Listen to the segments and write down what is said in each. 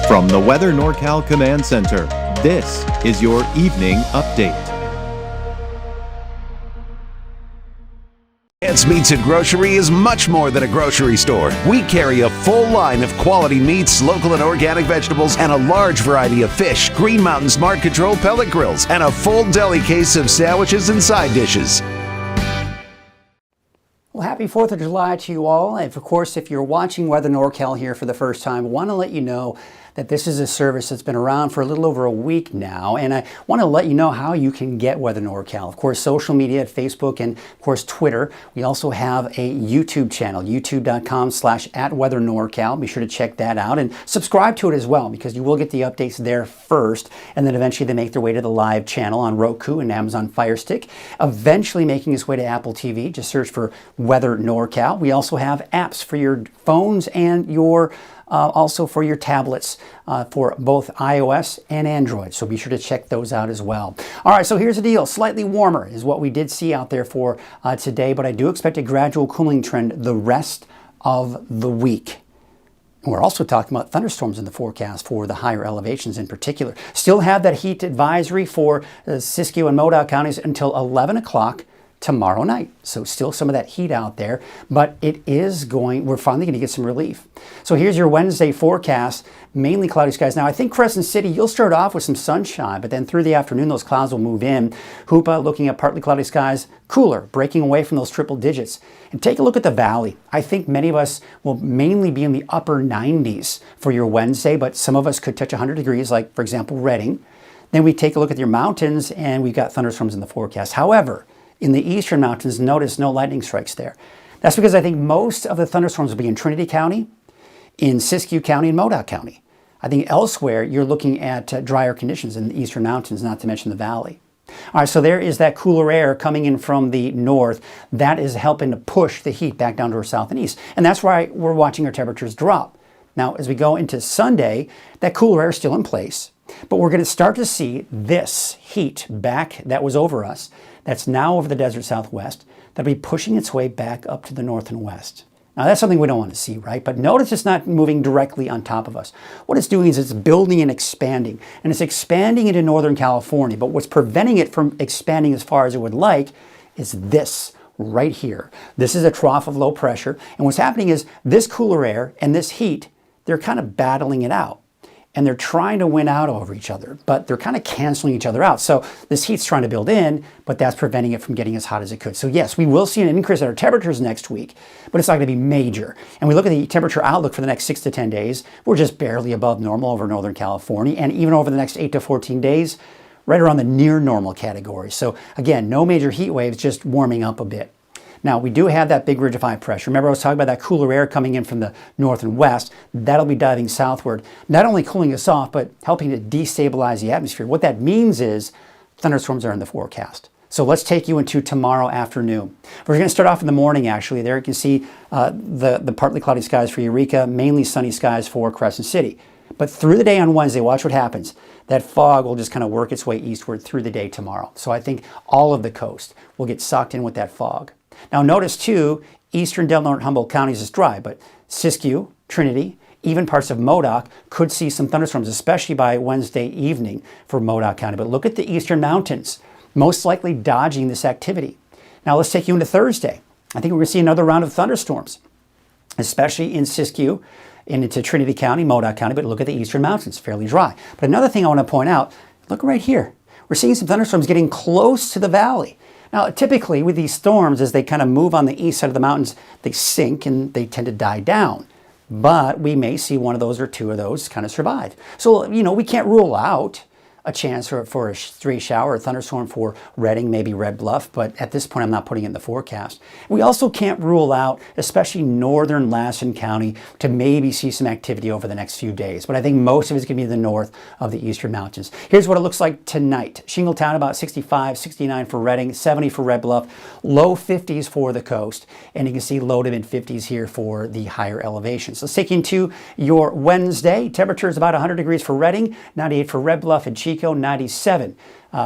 From the Weather NorCal Command Center, this is your evening update. Ants Meats and Grocery is much more than a grocery store. We carry a full line of quality meats, local and organic vegetables, and a large variety of fish, Green Mountain Smart Control pellet grills, and a full deli case of sandwiches and side dishes. Well, happy 4th of July to you all. And of course, if you're watching Weather NorCal here for the first time, I want to let you know that this is a service that's been around for a little over a week now, and I want to let you know how you can get Weather NorCal. Of course, social media at Facebook and of course Twitter. We also have a YouTube channel, youtube.com/@weathernorcal. Be sure to check that out and subscribe to it as well, because you will get the updates there first, and then eventually they make their way to the live channel on Roku and Amazon Fire Stick, eventually making its way to Apple TV. Just search for Weather NorCal. We also have apps for your phones and your also for your tablets for both iOS and Android. So be sure to check those out as well. All right, so here's the deal. Slightly warmer is what we did see out there for today, but I do expect a gradual cooling trend the rest of the week. We're also talking about thunderstorms in the forecast for the higher elevations in particular. Still have that heat advisory for Siskiyou and Modoc counties until 11 o'clock tomorrow night. So still some of that heat out there, but we're finally going to get some relief. So here's your Wednesday forecast, mainly cloudy skies. Now I think Crescent City, you'll start off with some sunshine, but then through the afternoon those clouds will move in. Hoopa, looking at partly cloudy skies, cooler, breaking away from those triple digits. And take a look at the valley. I think many of us will mainly be in the upper 90s for your Wednesday, but some of us could touch 100 degrees, like for example Redding. Then we take a look at your mountains and we've got thunderstorms in the forecast. However, in the eastern mountains, notice no lightning strikes there. That's because I think most of the thunderstorms will be in Trinity County, in Siskiyou County, and Modoc County. I think elsewhere you're looking at drier conditions in the eastern mountains, not to mention the valley. All right, so there is that cooler air coming in from the north. That is helping to push the heat back down to our south and east. And that's why we're watching our temperatures drop. Now, as we go into Sunday, that cooler air is still in place, but we're going to start to see this heat back that was over us, that's now over the desert southwest, that'll be pushing its way back up to the north and west. Now that's something we don't want to see, right? But notice it's not moving directly on top of us. What it's doing is it's building and expanding, and it's expanding into Northern California, but what's preventing it from expanding as far as it would like is this right here. This is a trough of low pressure, and what's happening is this cooler air and this heat, they're kind of battling it out. And they're trying to win out over each other, but they're kind of canceling each other out. So this heat's trying to build in, but that's preventing it from getting as hot as it could. So yes, we will see an increase in our temperatures next week, but it's not going to be major. And we look at the temperature outlook for the next 6 to 10 days, we're just barely above normal over Northern California. And even over the next 8 to 14 days, right around the near normal category. So again, no major heat waves, just warming up a bit. Now, we do have that big ridge of high pressure. Remember, I was talking about that cooler air coming in from the north and west. That'll be diving southward, not only cooling us off, but helping to destabilize the atmosphere. What that means is thunderstorms are in the forecast. So let's take you into tomorrow afternoon. We're going to start off in the morning, actually. There you can see the partly cloudy skies for Eureka, mainly sunny skies for Crescent City. But through the day on Wednesday, watch what happens. That fog will just kind of work its way eastward through the day tomorrow. So I think all of the coast will get sucked in with that fog. Now notice too, eastern Delaware and Humboldt counties is dry, but Siskiyou, Trinity, even parts of Modoc could see some thunderstorms, especially by Wednesday evening for Modoc County. But look at the eastern mountains, most likely dodging this activity. Now let's take you into Thursday. I think we're going to see another round of thunderstorms, especially in Siskiyou and into Trinity County, Modoc County, but look at the eastern mountains, fairly dry. But another thing I want to point out, look right here. We're seeing some thunderstorms getting close to the valley. Now, typically with these storms, as they kind of move on the east side of the mountains, they sink and they tend to die down. But we may see one of those or two of those kind of survive. So, we can't rule out a chance for a stray shower or thunderstorm for Redding, maybe Red Bluff, but at this point I'm not putting it in the forecast. We also can't rule out, especially northern Lassen County, to maybe see some activity over the next few days, but I think most of it's going to be the north of the eastern mountains. Here's what it looks like tonight. Shingletown about 65, 69 for Redding, 70 for Red Bluff, low 50s for the coast, and you can see low to mid 50s here for the higher elevations. Let's take you into your Wednesday. Temperature is about 100 degrees for Redding, 98 for Red Bluff and Chico. Chico, 97.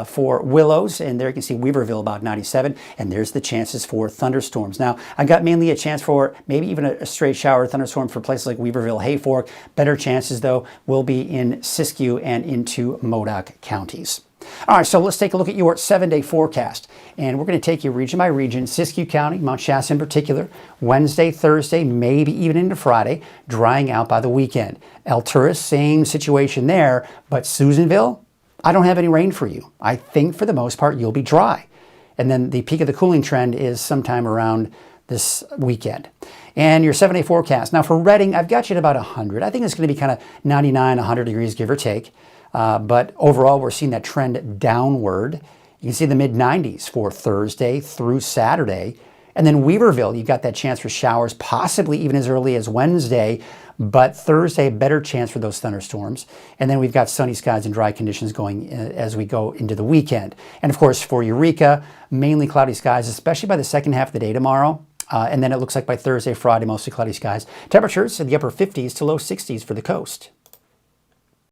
For Willows, and there you can see Weaverville about 97, and there's the chances for thunderstorms. Now, I got mainly a chance for maybe even a straight shower thunderstorm for places like Weaverville, Hayfork. Better chances, though, will be in Siskiyou and into Modoc counties. All right, so let's take a look at your 7-day forecast. And we're going to take you region by region. Siskiyou County, Mount Shasta in particular, Wednesday, Thursday, maybe even into Friday, drying out by the weekend. Alturas, same situation there, but Susanville, I don't have any rain for you. I think for the most part you'll be dry. And then the peak of the cooling trend is sometime around this weekend. And your 7-day forecast. Now for Redding, I've got you at about 100. I think it's going to be kind of 99, 100 degrees, give or take. But overall, we're seeing that trend downward. You can see the mid-90s for Thursday through Saturday. And then Weaverville, you've got that chance for showers, possibly even as early as Wednesday, but Thursday, a better chance for those thunderstorms. And then we've got sunny skies and dry conditions going as we go into the weekend. And of course, for Eureka, mainly cloudy skies, especially by the second half of the day tomorrow. And then it looks like by Thursday, Friday, mostly cloudy skies. Temperatures in the upper 50s to low 60s for the coast.